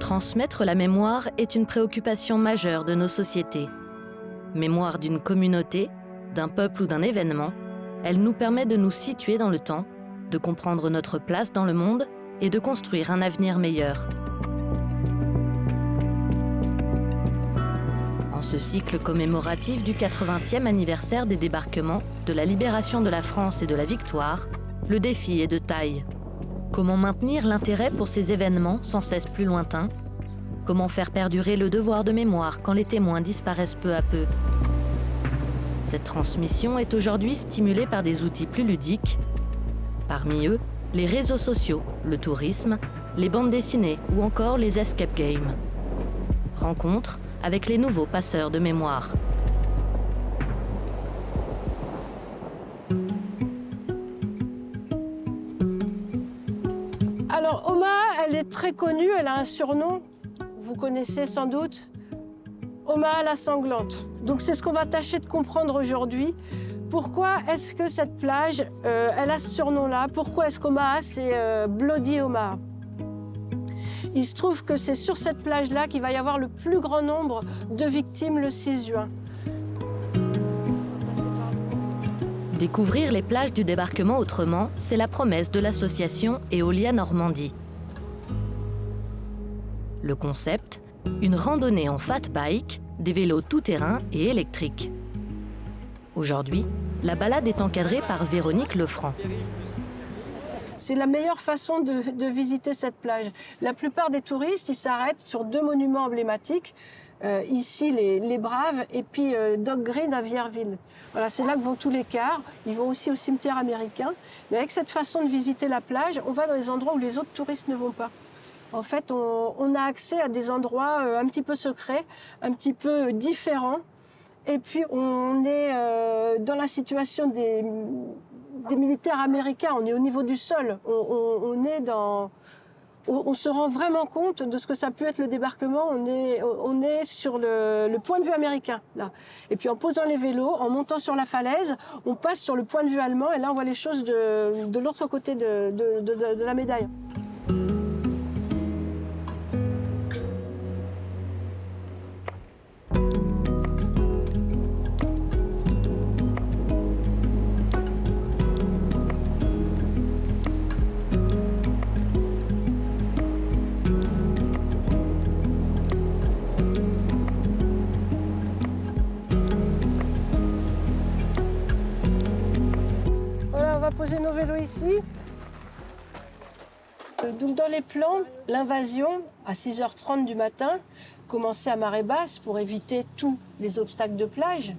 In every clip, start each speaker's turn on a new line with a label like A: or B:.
A: Transmettre la mémoire est une préoccupation majeure de nos sociétés. Mémoire d'une communauté, d'un peuple ou d'un événement, elle nous permet de nous situer dans le temps, de comprendre notre place dans le monde et de construire un avenir meilleur. En ce cycle commémoratif du 80e anniversaire des débarquements, de la libération de la France et de la victoire, le défi est de taille. Comment maintenir l'intérêt pour ces événements sans cesse plus lointains? Comment faire perdurer le devoir de mémoire quand les témoins disparaissent peu à peu? Cette transmission est aujourd'hui stimulée par des outils plus ludiques. Parmi eux, les réseaux sociaux, le tourisme, les bandes dessinées ou encore les escape games. Rencontre avec les nouveaux passeurs de mémoire.
B: Alors Oma, elle est très connue, elle a un surnom, vous connaissez sans doute, Oma la sanglante. Donc c'est ce qu'on va tâcher de comprendre aujourd'hui. Pourquoi est-ce que cette plage, elle a ce surnom-là? Pourquoi est-ce qu'Omaha, c'est Bloody Omaha? Il se trouve que c'est sur cette plage-là qu'il va y avoir le plus grand nombre de victimes le 6 juin.
A: Découvrir les plages du débarquement autrement, c'est la promesse de l'association Eolia Normandie. Le concept, une randonnée en fat bike, des vélos tout-terrain et électriques. Aujourd'hui, la balade est encadrée par Véronique Lefranc.
B: C'est la meilleure façon de visiter cette plage. La plupart des touristes, ils s'arrêtent sur 2 monuments emblématiques. Ici, les Braves et puis Dock Green à Vierville. Voilà, c'est là que vont tous les cars. Ils vont aussi au cimetière américain. Mais avec cette façon de visiter la plage, on va dans les endroits où les autres touristes ne vont pas. En fait, on a accès à des endroits un petit peu secrets, un petit peu différents. Et puis, on est dans la situation des militaires américains. On est au niveau du sol. On se rend vraiment compte de ce que ça peut être le débarquement. On est sur le point de vue américain, là. Et puis, en posant les vélos, en montant sur la falaise, on passe sur le point de vue allemand. Et là, on voit les choses de l'autre côté de la médaille. Poser nos vélos ici. Donc dans les plans, l'invasion à 6h30 du matin commençait à marée basse pour éviter tous les obstacles de plage.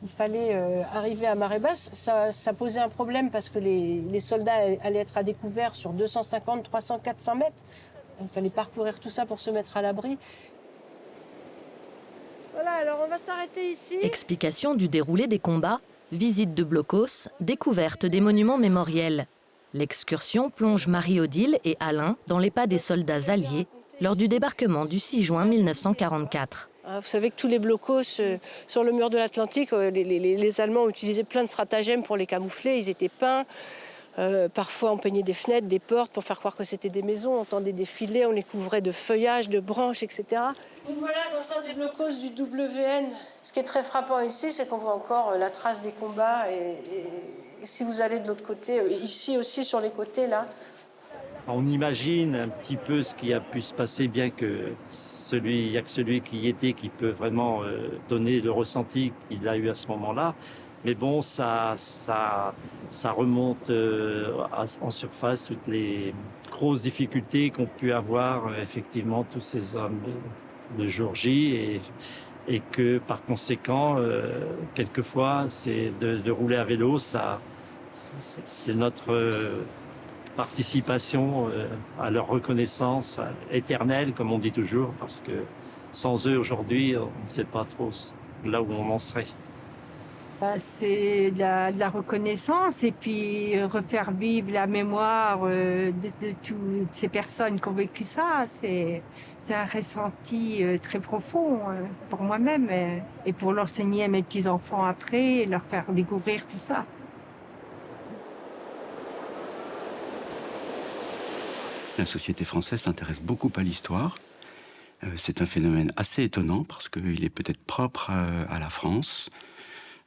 B: Il fallait arriver à marée basse. Ça posait un problème parce que les soldats allaient être à découvert sur 250, 300, 400 mètres. Il fallait parcourir tout ça pour se mettre à l'abri. Voilà, alors on va s'arrêter ici.
A: Explication du déroulé des combats. Visite de blocos, découverte des monuments mémoriels. L'excursion plonge Marie-Odile et Alain dans les pas des soldats alliés lors du débarquement du 6 juin 1944.
B: Vous savez que tous les blocos sur le mur de l'Atlantique, les Allemands ont utilisé plein de stratagèmes pour les camoufler. Ils étaient peints. Parfois, on peignait des fenêtres, des portes pour faire croire que c'était des maisons. On tendait des filets, on les couvrait de feuillages, de branches, etc. Donc voilà, dans un des blocos du WN, ce qui est très frappant ici, c'est qu'on voit encore la trace des combats. Et si vous allez de l'autre côté, ici aussi sur les côtés, là.
C: On imagine un petit peu ce qui a pu se passer, bien que il y a que celui qui y était qui peut vraiment donner le ressenti qu'il a eu à ce moment-là. Mais bon, ça remonte en surface toutes les grosses difficultés qu'ont pu avoir effectivement tous ces hommes de jour J et que par conséquent, quelquefois, c'est de rouler à vélo, c'est notre participation à leur reconnaissance éternelle, comme on dit toujours, parce que sans eux aujourd'hui, on ne sait pas trop là où on en serait.
D: C'est de la reconnaissance et puis refaire vivre la mémoire de toutes ces personnes qui ont vécu ça. C'est un ressenti très profond pour moi-même et pour l'enseigner à mes petits-enfants après et leur faire découvrir tout ça.
E: La société française s'intéresse beaucoup à l'histoire. C'est un phénomène assez étonnant parce qu'il est peut-être propre à la France.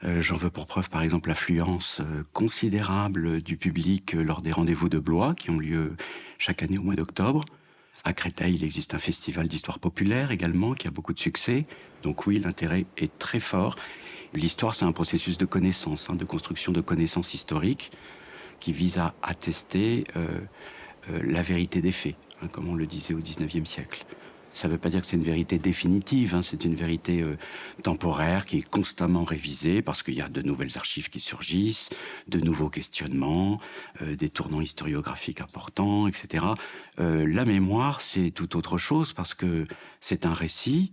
E: J'en veux pour preuve, par exemple, l'affluence considérable du public lors des rendez-vous de Blois qui ont lieu chaque année au mois d'octobre. À Créteil, il existe un festival d'histoire populaire également qui a beaucoup de succès. Donc oui, l'intérêt est très fort. L'histoire, c'est un processus de connaissance, de construction de connaissances historiques qui vise à attester la vérité des faits, comme on le disait au XIXe siècle. Ça ne veut pas dire que c'est une vérité définitive, c'est une vérité temporaire qui est constamment révisée parce qu'il y a de nouvelles archives qui surgissent, de nouveaux questionnements, des tournants historiographiques importants, etc. La mémoire, c'est tout autre chose parce que c'est un récit,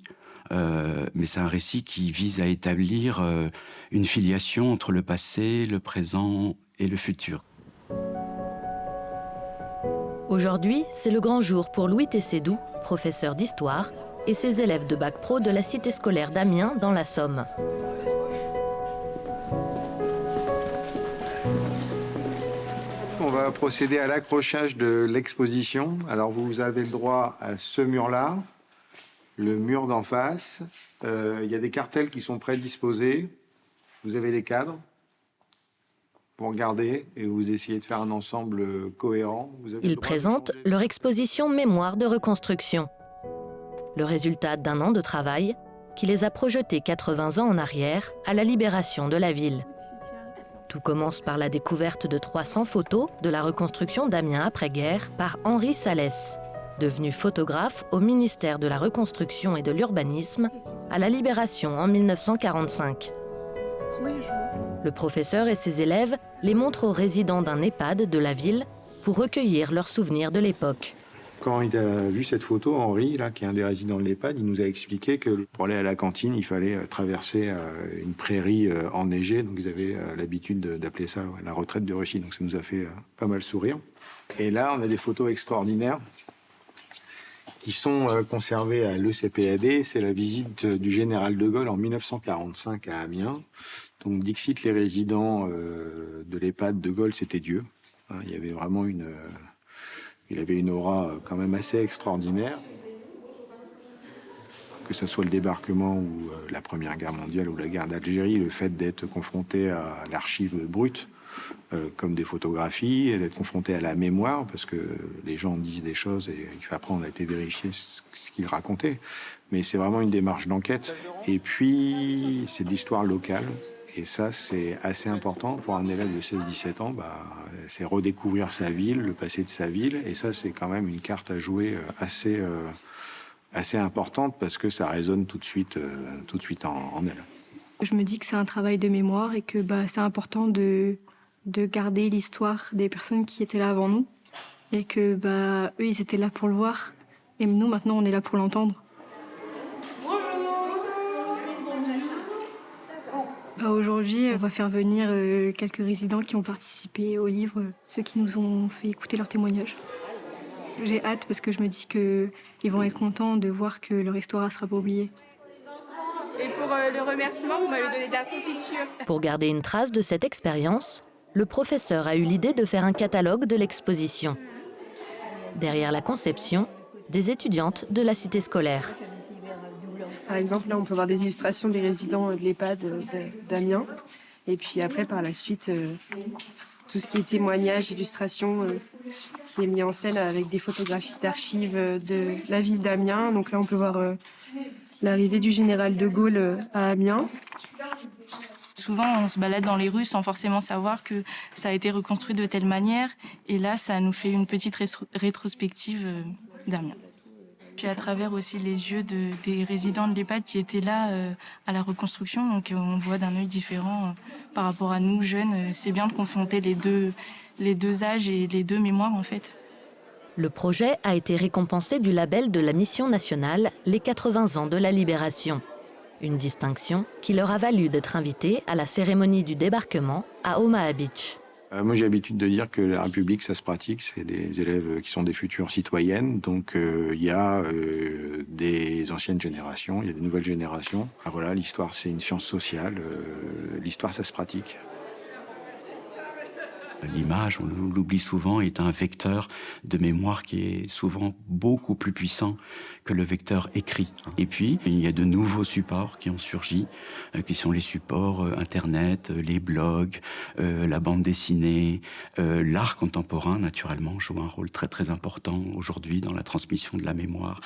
E: mais c'est un récit qui vise à établir une filiation entre le passé, le présent et le futur.
A: Aujourd'hui, c'est le grand jour pour Louis Tessédou, professeur d'histoire, et ses élèves de bac pro de la cité scolaire d'Amiens dans la Somme.
F: On va procéder à l'accrochage de l'exposition. Alors vous avez le droit à ce mur-là, le mur d'en face. Il y a des cartels qui sont prédisposés. Vous avez les cadres. Vous regardez et vous essayez de faire un ensemble cohérent.
A: Ils présentent leur exposition Mémoire de reconstruction. Le résultat d'un an de travail qui les a projetés 80 ans en arrière à la libération de la ville. Tout commence par la découverte de 300 photos de la reconstruction d'Amiens après-guerre par Henri Salès, devenu photographe au ministère de la Reconstruction et de l'Urbanisme à la Libération en 1945. Le professeur et ses élèves les montrent aux résidents d'un EHPAD de la ville pour recueillir leurs souvenirs de l'époque.
F: Quand il a vu cette photo, Henri, là, qui est un des résidents de l'EHPAD, il nous a expliqué que pour aller à la cantine, il fallait traverser une prairie enneigée. Donc ils avaient l'habitude d'appeler ça la retraite de Russie. Donc ça nous a fait pas mal sourire. Et là, on a des photos extraordinaires qui sont conservées à l'ECPAD. C'est la visite du général de Gaulle en 1945 à Amiens. Donc dixit les résidents de l'EHPAD de Gaulle, c'était Dieu. Il y avait vraiment il avait une aura quand même assez extraordinaire. Que ce soit le débarquement ou la Première Guerre mondiale ou la guerre d'Algérie, le fait d'être confronté à l'archive brute, comme des photographies, et d'être confronté à la mémoire, parce que les gens disent des choses et après on a été vérifier ce qu'ils racontaient. Mais c'est vraiment une démarche d'enquête. Et puis, c'est de l'histoire locale. Et ça, c'est assez important pour un élève de 16-17 ans. C'est redécouvrir sa ville, le passé de sa ville. Et ça, c'est quand même une carte à jouer assez importante parce que ça résonne tout de suite en elle.
G: Je me dis que c'est un travail de mémoire et que c'est important de garder l'histoire des personnes qui étaient là avant nous. Et que eux, ils étaient là pour le voir. Et nous, maintenant, on est là pour l'entendre. Aujourd'hui, on va faire venir quelques résidents qui ont participé au livre, ceux qui nous ont fait écouter leurs témoignages. J'ai hâte parce que je me dis qu'ils vont être contents de voir que leur histoire ne sera pas oubliée.
H: Et pour le remerciement, vous m'avez donné de la confiture.
A: Pour garder une trace de cette expérience, le professeur a eu l'idée de faire un catalogue de l'exposition. Derrière la conception, des étudiantes de la cité scolaire.
I: Par exemple, là, on peut voir des illustrations des résidents de l'EHPAD d'Amiens. Et puis après, par la suite, tout ce qui est témoignages, illustrations, qui est mis en scène avec des photographies d'archives de la ville d'Amiens. Donc là, on peut voir l'arrivée du général de Gaulle à Amiens.
J: Souvent, on se balade dans les rues sans forcément savoir que ça a été reconstruit de telle manière. Et là, ça nous fait une petite rétrospective d'Amiens. Puis à travers aussi les yeux des résidents de l'EHPAD qui étaient là à la reconstruction, donc on voit d'un œil différent par rapport à nous, jeunes. C'est bien de confronter les deux âges et les deux mémoires, en fait.
A: Le projet a été récompensé du label de la Mission nationale Les 80 ans de la Libération. Une distinction qui leur a valu d'être invités à la cérémonie du débarquement à Omaha Beach.
F: Moi, j'ai l'habitude de dire que la République, ça se pratique. C'est des élèves qui sont des futures citoyennes. Donc, il y a des anciennes générations, il y a des nouvelles générations. Ah, voilà, l'histoire, c'est une science sociale. L'histoire, ça se pratique.
E: L'image, on l'oublie souvent, est un vecteur de mémoire qui est souvent beaucoup plus puissant que le vecteur écrit. Et puis, il y a de nouveaux supports qui ont surgi, qui sont les supports Internet, les blogs, la bande dessinée, l'art contemporain, naturellement, joue un rôle très très important aujourd'hui dans la transmission de la mémoire,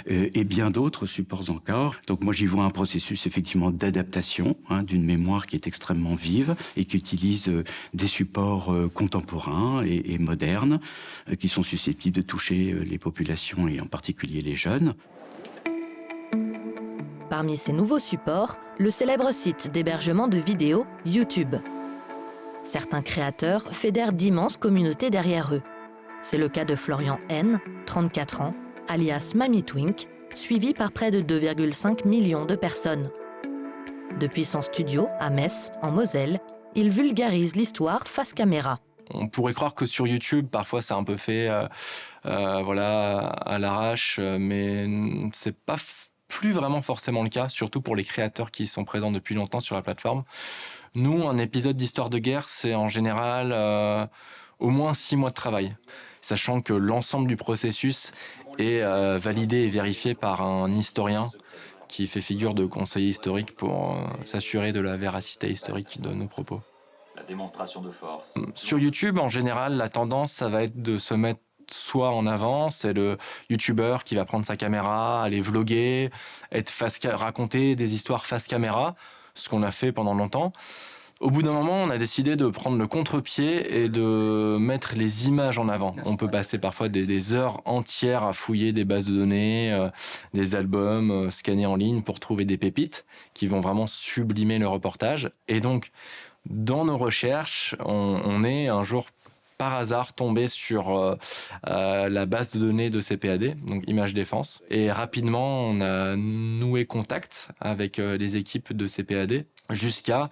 E: et bien d'autres supports encore. Donc moi, j'y vois un processus effectivement d'adaptation d'une mémoire qui est extrêmement vive et qui utilise des supports contemporains et modernes qui sont susceptibles de toucher les populations et en particulier les jeunes.
A: Parmi ces nouveaux supports, le célèbre site d'hébergement de vidéos YouTube. Certains créateurs fédèrent d'immenses communautés derrière eux. C'est le cas de Florian N, 34 ans, alias Mamie Twink, suivi par près de 2,5 millions de personnes. Depuis son studio, à Metz, en Moselle, il vulgarise l'histoire face caméra.
K: On pourrait croire que sur YouTube, parfois, c'est un peu fait à l'arrache, mais c'est pas plus vraiment forcément le cas, surtout pour les créateurs qui sont présents depuis longtemps sur la plateforme. Nous, un épisode d'Histoire de guerre, c'est en général au moins 6 mois de travail, sachant que l'ensemble du processus est validé et vérifié par un historien qui fait figure de conseiller historique pour s'assurer de la véracité historique de nos propos.
L: La démonstration de force.
K: Sur YouTube, en général, la tendance, ça va être de se mettre soit en avant, c'est le youtubeur qui va prendre sa caméra, aller vloguer, raconter des histoires face caméra, ce qu'on a fait pendant longtemps. Au bout d'un moment, on a décidé de prendre le contre-pied et de mettre les images en avant. On peut passer parfois des heures entières à fouiller des bases de données, des albums, scanner en ligne pour trouver des pépites qui vont vraiment sublimer le reportage. Et donc, dans nos recherches, on est un jour par hasard tombé sur la base de données de CPAD, donc Images Défense. Et rapidement, on a noué contact avec les équipes de CPAD jusqu'à,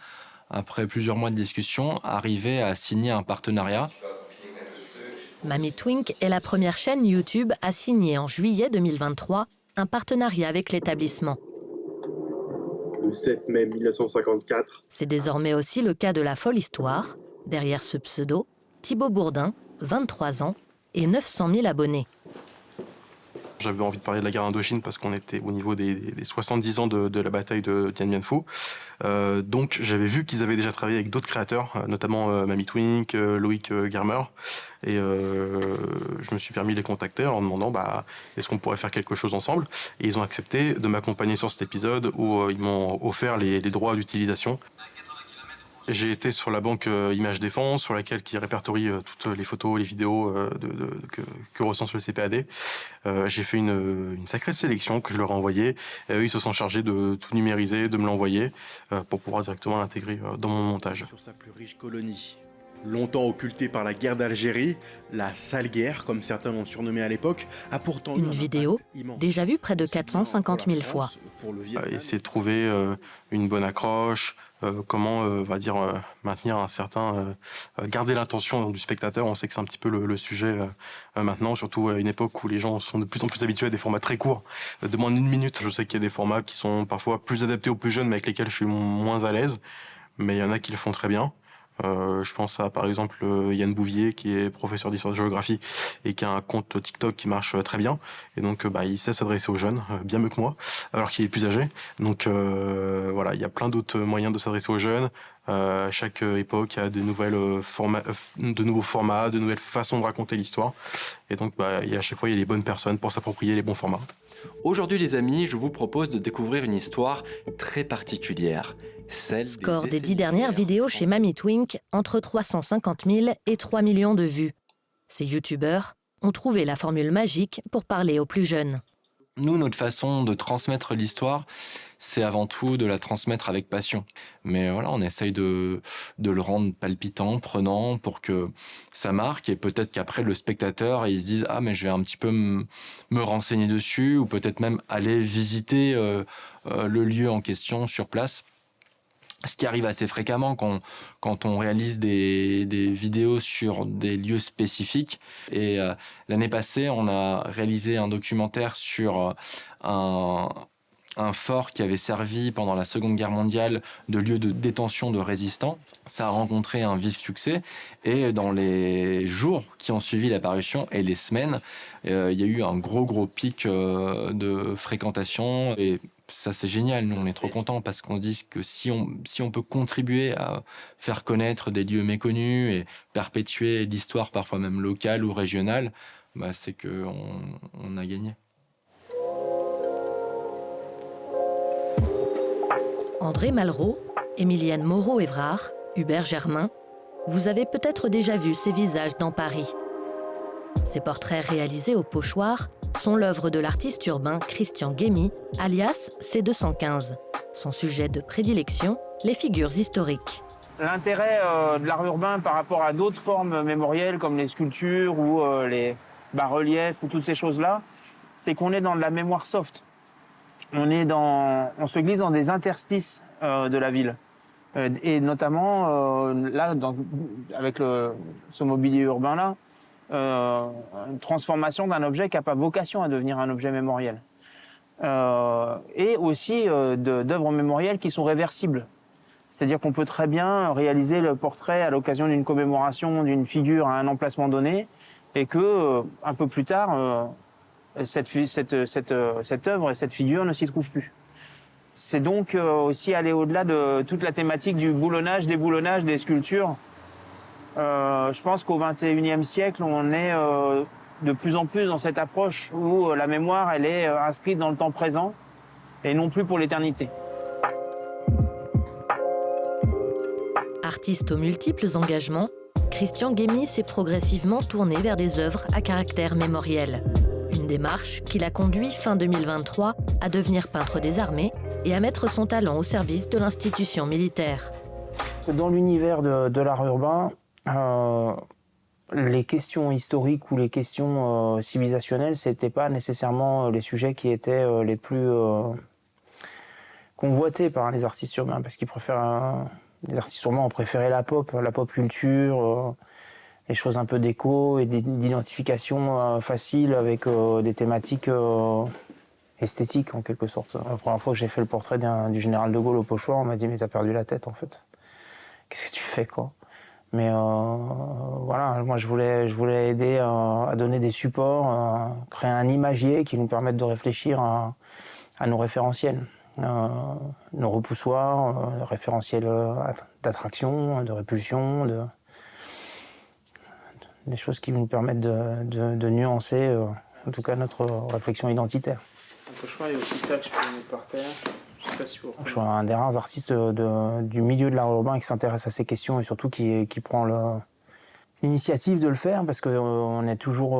K: après plusieurs mois de discussion, arriver à signer un partenariat.
A: Mamie Twink est la première chaîne YouTube à signer en juillet 2023 un partenariat avec l'établissement.
M: Le 7 mai 1954.
A: C'est désormais aussi le cas de La Folle Histoire. Derrière ce pseudo, Thibaut Bourdin, 23 ans et 900 000 abonnés.
M: J'avais envie de parler de la guerre d'Indochine parce qu'on était au niveau des 70 ans de la bataille de Dien Bien Phu. Donc j'avais vu qu'ils avaient déjà travaillé avec d'autres créateurs, notamment Mamie Twink, Loïc Germer. Et je me suis permis de les contacter en leur demandant est-ce qu'on pourrait faire quelque chose ensemble. Et ils ont accepté de m'accompagner sur cet épisode où ils m'ont offert les droits d'utilisation. J'ai été sur la banque Images Défense, sur laquelle qui répertorie toutes les photos, les vidéos que recense le CPAD. J'ai fait une sacrée sélection que je leur ai envoyée. Eux, ils se sont chargés de tout numériser, de me l'envoyer pour pouvoir directement l'intégrer dans mon montage.
N: Sur sa plus riche colonie, longtemps occultée par la guerre d'Algérie, la sale guerre, comme certains l'ont surnommée à l'époque, a pourtant
A: une vidéo déjà vue près de 450 000 fois.
M: Essayer de trouver une bonne accroche, comment maintenir un certain garder l'intention du spectateur. On sait que c'est un petit peu le sujet maintenant, surtout à une époque où les gens sont de plus en plus habitués à des formats très courts, de moins d'1 minute. Je sais qu'il y a des formats qui sont parfois plus adaptés aux plus jeunes, mais avec lesquels je suis moins à l'aise, mais il y en a qui le font très bien. Je pense à par exemple Yann Bouvier qui est professeur d'histoire de géographie et qui a un compte TikTok qui marche très bien, et donc il sait s'adresser aux jeunes bien mieux que moi alors qu'il est plus âgé. Donc voilà, il y a plein d'autres moyens de s'adresser aux jeunes. Chaque époque a de nouveaux formats, de nouvelles façons de raconter l'histoire, et donc à chaque fois il y a les bonnes personnes pour s'approprier les bons formats.
L: Aujourd'hui les amis, je vous propose de découvrir une histoire très particulière.
A: Score des 10 dernières vidéos chez Mamie Twink, entre 350 000 et 3 millions de vues. Ces youtubeurs ont trouvé la formule magique pour parler aux plus jeunes.
K: Nous, notre façon de transmettre l'histoire, c'est avant tout de la transmettre avec passion. Mais voilà, on essaye de le rendre palpitant, prenant, pour que ça marque, et peut-être qu'après le spectateur, il se dise « Ah, mais je vais un petit peu me renseigner dessus », ou peut-être même aller visiter le lieu en question sur place. Ce qui arrive assez fréquemment quand on réalise des vidéos sur des lieux spécifiques. Et l'année passée, on a réalisé un documentaire sur un fort qui avait servi pendant la Seconde Guerre mondiale de lieu de détention de résistants. Ça a rencontré un vif succès, et dans les jours qui ont suivi l'apparition et les semaines, il y a eu un gros pic de fréquentation, et ça c'est génial. Nous on est trop contents parce qu'on se dit que si on peut contribuer à faire connaître des lieux méconnus et perpétuer l'histoire parfois même locale ou régionale, bah, c'est qu'on a gagné.
A: André Malraux, Émilienne Moreau-Évrard, Hubert Germain, vous avez peut-être déjà vu ces visages dans Paris. Ces portraits réalisés au pochoir sont l'œuvre de l'artiste urbain Christian Guémy, alias C215. Son sujet de prédilection, les figures historiques.
O: L'intérêt de l'art urbain par rapport à d'autres formes mémorielles comme les sculptures ou les bas-reliefs ou toutes ces choses-là, c'est qu'on est dans de la mémoire soft. On se glisse dans des interstices de la ville. Et notamment, là, avec ce mobilier urbain-là, une transformation d'un objet qui n'a pas vocation à devenir un objet mémoriel. Et aussi d'œuvres mémorielles qui sont réversibles. C'est-à-dire qu'on peut très bien réaliser le portrait à l'occasion d'une commémoration d'une figure à un emplacement donné, et que un peu plus tard, cette œuvre et cette figure ne s'y trouvent plus. C'est donc aussi aller au-delà de toute la thématique du boulonnage, déboulonnage des sculptures. Je pense qu'au XXIe siècle, on est de plus en plus dans cette approche où la mémoire, elle est inscrite dans le temps présent et non plus pour l'éternité.
A: Artiste aux multiples engagements, Christian Guémy s'est progressivement tourné vers des œuvres à caractère mémoriel. Une démarche qui l'a conduit fin 2023 à devenir peintre des armées et à mettre son talent au service de l'institution militaire.
P: Dans l'univers de l'art urbain, les questions historiques ou les questions civilisationnelles, c'était pas nécessairement les sujets qui étaient les plus convoités par les artistes urbains, parce qu'ils préfèrent, les artistes urbains ont préféré la pop culture, les choses un peu d'écho et d'identification facile avec des thématiques esthétiques en quelque sorte. La première fois que j'ai fait le portrait du général de Gaulle au pochoir, on m'a dit « mais t'as perdu la tête en fait. Qu'est-ce que tu fais quoi ?» Mais voilà, moi je voulais aider à donner des supports, à créer un imagier qui nous permette de réfléchir à nos référentiels, nos repoussoirs, référentiels d'attraction, de répulsion, des choses qui nous permettent de nuancer en tout cas notre réflexion identitaire.
O: Un pochoir, il y a aussi ça que je peux mettre par terre. Je sais pas si vous
P: je suis un des rares artistes du milieu de l'art urbain qui s'intéresse à ces questions et surtout qui prend l'initiative de le faire, parce qu'on est toujours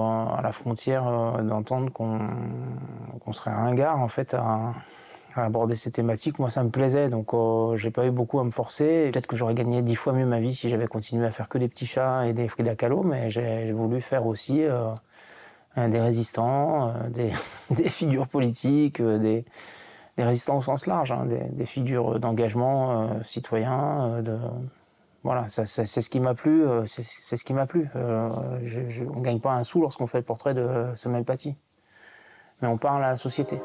P: à la frontière d'entendre qu'on serait ringard en fait à aborder ces thématiques. Moi ça me plaisait, donc j'ai pas eu beaucoup à me forcer. Peut-être que j'aurais gagné 10 fois mieux ma vie si j'avais continué à faire que des petits chats et des Frida Kahlo, mais j'ai voulu faire aussi des résistants, des figures politiques, des résistants au sens large, hein, des figures d'engagement citoyen. Voilà, c'est ce qui m'a plu. C'est ce qui m'a plu. On ne gagne pas un sou lorsqu'on fait le portrait de Samuel Paty, mais on parle à la société.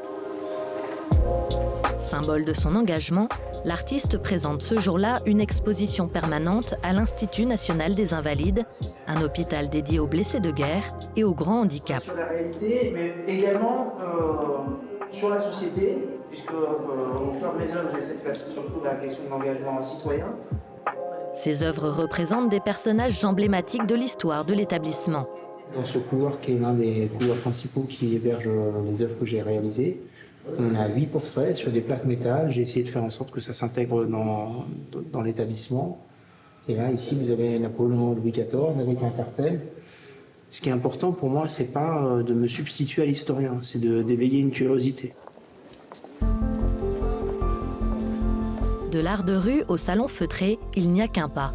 A: Symbole de son engagement, l'artiste présente ce jour-là une exposition permanente à l'Institut national des Invalides, un hôpital dédié aux blessés de guerre et aux grands handicaps.
P: Sur la réalité, mais également sur la société, puisque au cœur de mes œuvres, j'essaie de faire surtout la question de l'engagement citoyen.
A: Ces œuvres représentent des personnages emblématiques de l'histoire de l'établissement.
P: Dans ce couloir qui est l'un des couloirs principaux qui héberge les œuvres que j'ai réalisées, on a 8 portraits sur des plaques métal. J'ai essayé de faire en sorte que ça s'intègre dans l'établissement. Et là, ici, vous avez Napoléon Louis XIV avec un cartel. Ce qui est important pour moi, c'est pas de me substituer à l'historien, c'est d'éveiller une curiosité.
A: De l'art de rue au salon feutré, il n'y a qu'un pas.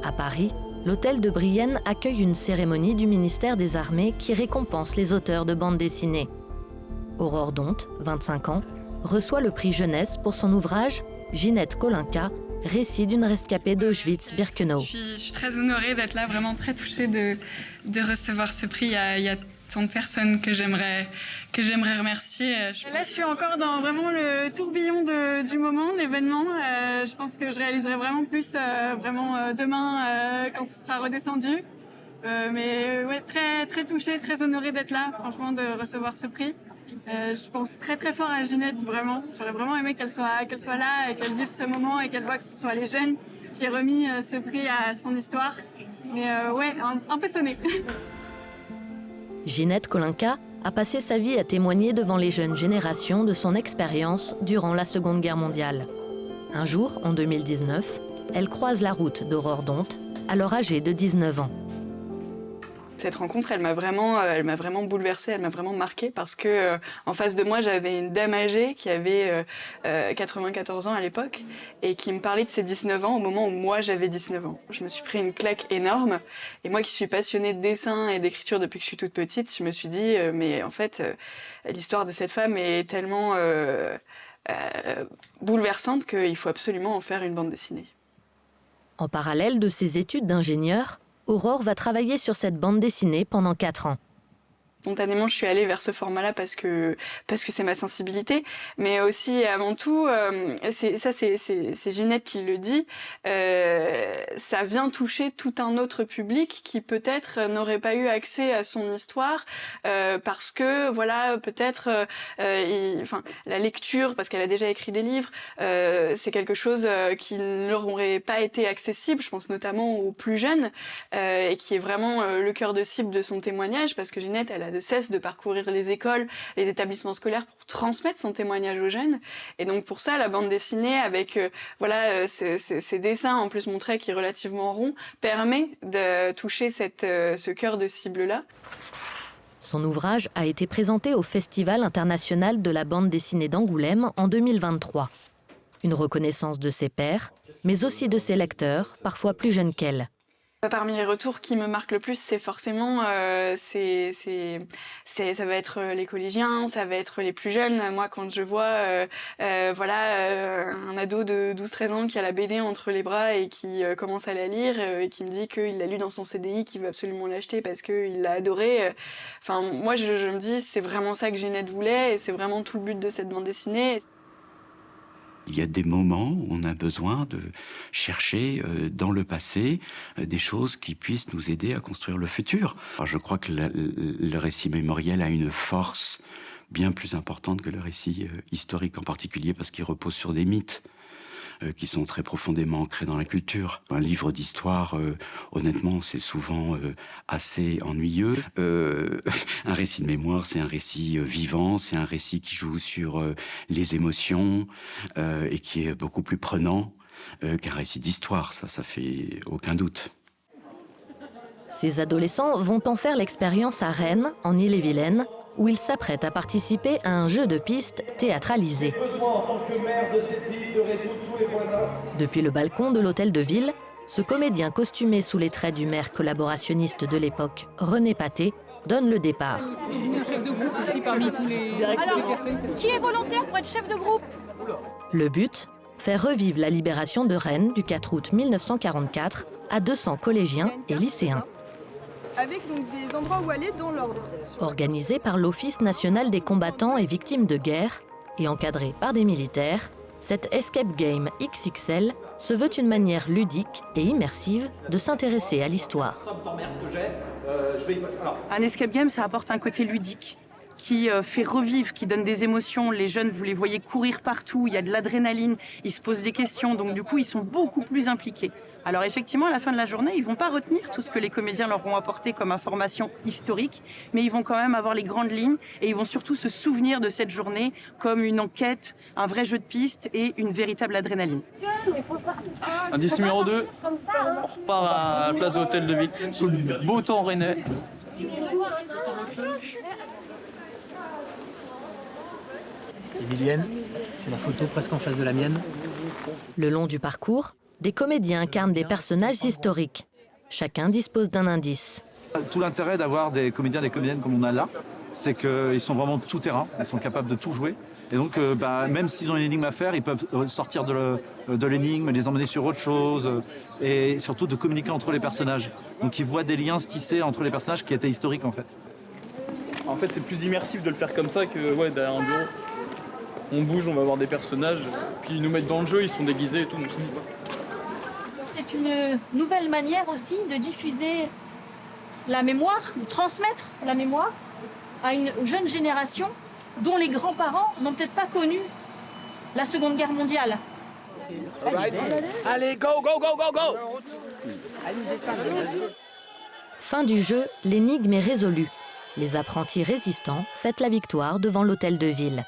A: À Paris, l'hôtel de Brienne accueille une cérémonie du ministère des Armées qui récompense les auteurs de bandes dessinées. Aurore Donte, 25 ans, reçoit le prix jeunesse pour son ouvrage « Ginette Kolinka, récit d'une rescapée d'Auschwitz-Birkenau ».
Q: Je suis très honorée d'être là, vraiment très touchée de recevoir ce prix. Il y a tant de personnes que j'aimerais remercier. Là, je suis encore dans vraiment le tourbillon du moment, de l'événement. Je pense que je réaliserai vraiment plus demain quand tout sera redescendu. Mais ouais, très, très touchée, très honorée d'être là, franchement, de recevoir ce prix. Je pense très très fort à Ginette, vraiment. J'aurais vraiment aimé qu'elle soit là et qu'elle vive ce moment et qu'elle voit que ce soit les jeunes qui aient remis ce prix à son histoire. Mais ouais, un peu sonnée.
A: Ginette Kolinka a passé sa vie à témoigner devant les jeunes générations de son expérience durant la Seconde Guerre mondiale. Un jour, en 2019, elle croise la route d'Aurore Donte, alors âgée de 19 ans.
Q: Cette rencontre, elle m'a vraiment bouleversée, elle m'a vraiment marquée parce que en face de moi, j'avais une dame âgée qui avait 94 ans à l'époque et qui me parlait de ses 19 ans au moment où moi j'avais 19 ans. Je me suis pris une claque énorme et moi qui suis passionnée de dessin et d'écriture depuis que je suis toute petite, je me suis dit mais en fait l'histoire de cette femme est tellement bouleversante qu'il faut absolument en faire une bande dessinée.
A: En parallèle de ses études d'ingénieur, Aurore va travailler sur cette bande dessinée pendant 4 ans.
Q: Spontanément, je suis allée vers ce format-là parce que c'est ma sensibilité, mais aussi et avant tout, c'est Ginette qui le dit, ça vient toucher tout un autre public qui peut-être n'aurait pas eu accès à son histoire parce que voilà, peut-être, la lecture, parce qu'elle a déjà écrit des livres, c'est quelque chose qui ne leur aurait pas été accessible. Je pense notamment aux plus jeunes et qui est vraiment le cœur de cible de son témoignage, parce que Ginette, elle a de cesse de parcourir les écoles, les établissements scolaires pour transmettre son témoignage aux jeunes. Et donc pour ça, la bande dessinée avec ces dessins en plus montrés qui est relativement rond permet de toucher ce cœur de cible-là.
A: Son ouvrage a été présenté au Festival international de la bande dessinée d'Angoulême en 2023. Une reconnaissance de ses pairs, mais aussi de ses lecteurs, parfois plus jeunes qu'elle.
Q: Parmi les retours qui me marquent le plus, c'est forcément, ça va être les collégiens, ça va être les plus jeunes. Moi, quand je vois un ado de 12-13 ans qui a la BD entre les bras et qui commence à la lire et qui me dit qu'il l'a lu dans son CDI, qu'il veut absolument l'acheter parce qu'il l'a adoré. Moi, je me dis, c'est vraiment ça que Ginette voulait et c'est vraiment tout le but de cette bande dessinée.
E: Il y a des moments où on a besoin de chercher dans le passé des choses qui puissent nous aider à construire le futur. Alors je crois que le récit mémoriel a une force bien plus importante que le récit historique en particulier parce qu'il repose sur des mythes qui sont très profondément ancrés dans la culture. Un livre d'histoire, honnêtement, c'est souvent assez ennuyeux. Un récit de mémoire, c'est un récit vivant, c'est un récit qui joue sur les émotions et qui est beaucoup plus prenant qu'un récit d'histoire. Ça fait aucun doute.
A: Ces adolescents vont en faire l'expérience à Rennes, en Ille-et-Vilaine, où ils s'apprêtent à participer à un jeu de piste théâtralisé. Depuis le balcon de l'hôtel de ville, ce comédien costumé sous les traits du maire collaborationniste de l'époque, René Pathé, donne le départ.
R: Qui est volontaire pour être chef de groupe?
A: Le but, faire revivre la libération de Rennes du 4 août 1944 à 200 collégiens et lycéens.
S: Avec donc des endroits où aller dans l'ordre.
A: Organisé par l'Office national des combattants et victimes de guerre et encadré par des militaires, cette escape game XXL se veut une manière ludique et immersive de s'intéresser à l'histoire.
T: Un escape game, ça apporte un côté ludique qui fait revivre, qui donne des émotions. Les jeunes, vous les voyez courir partout, il y a de l'adrénaline, ils se posent des questions, donc du coup, ils sont beaucoup plus impliqués. Alors effectivement, à la fin de la journée, ils ne vont pas retenir tout ce que les comédiens leur ont apporté comme information historique, mais ils vont quand même avoir les grandes lignes et ils vont surtout se souvenir de cette journée comme une enquête, un vrai jeu de piste et une véritable adrénaline.
U: Indice numéro 2, on repart à la place de l'hôtel de ville, sous le beau temps rennais.
B: Emilienne, c'est la photo presque en face de la mienne.
A: Le long du parcours, des comédiens incarnent des personnages historiques. Chacun dispose d'un indice.
V: Tout l'intérêt d'avoir des comédiens et des comédiennes comme on a là, c'est qu'ils sont vraiment tout terrain, ils sont capables de tout jouer. Et donc, même s'ils ont une énigme à faire, ils peuvent sortir de l'énigme, les emmener sur autre chose, et surtout de communiquer entre les personnages. Donc ils voient des liens se tisser entre les personnages qui étaient historiques en fait.
U: En fait, c'est plus immersif de le faire comme ça que derrière un bureau. On bouge, on va voir des personnages, puis ils nous mettent dans le jeu, ils sont déguisés et tout.
R: C'est une nouvelle manière aussi de diffuser la mémoire, de transmettre la mémoire à une jeune génération dont les grands-parents n'ont peut-être pas connu la Seconde Guerre mondiale.
W: Allez, go, go, go, go, go!
A: Fin du jeu, l'énigme est résolue. Les apprentis résistants fêtent la victoire devant l'hôtel de ville.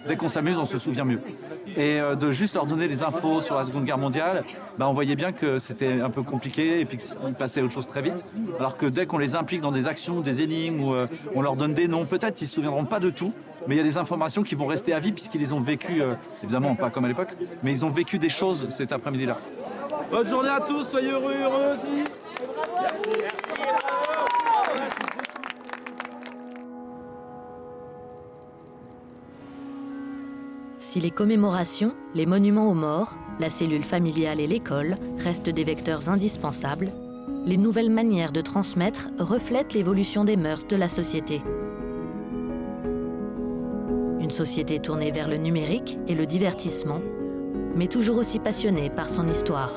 V: Dès qu'on s'amuse, on se souvient mieux. Et de juste leur donner les infos sur la Seconde Guerre mondiale, on voyait bien que c'était un peu compliqué et puis qu'il passait à autre chose très vite. Alors que dès qu'on les implique dans des actions, des énigmes, où on leur donne des noms, peut-être ils ne se souviendront pas de tout, mais il y a des informations qui vont rester à vie puisqu'ils les ont vécues, évidemment pas comme à l'époque, mais ils ont vécu des choses cet après-midi-là. Bonne journée à tous, soyez heureux et heureux aussi.
A: Si les commémorations, les monuments aux morts, la cellule familiale et l'école restent des vecteurs indispensables, les nouvelles manières de transmettre reflètent l'évolution des mœurs de la société. Une société tournée vers le numérique et le divertissement, mais toujours aussi passionnée par son histoire.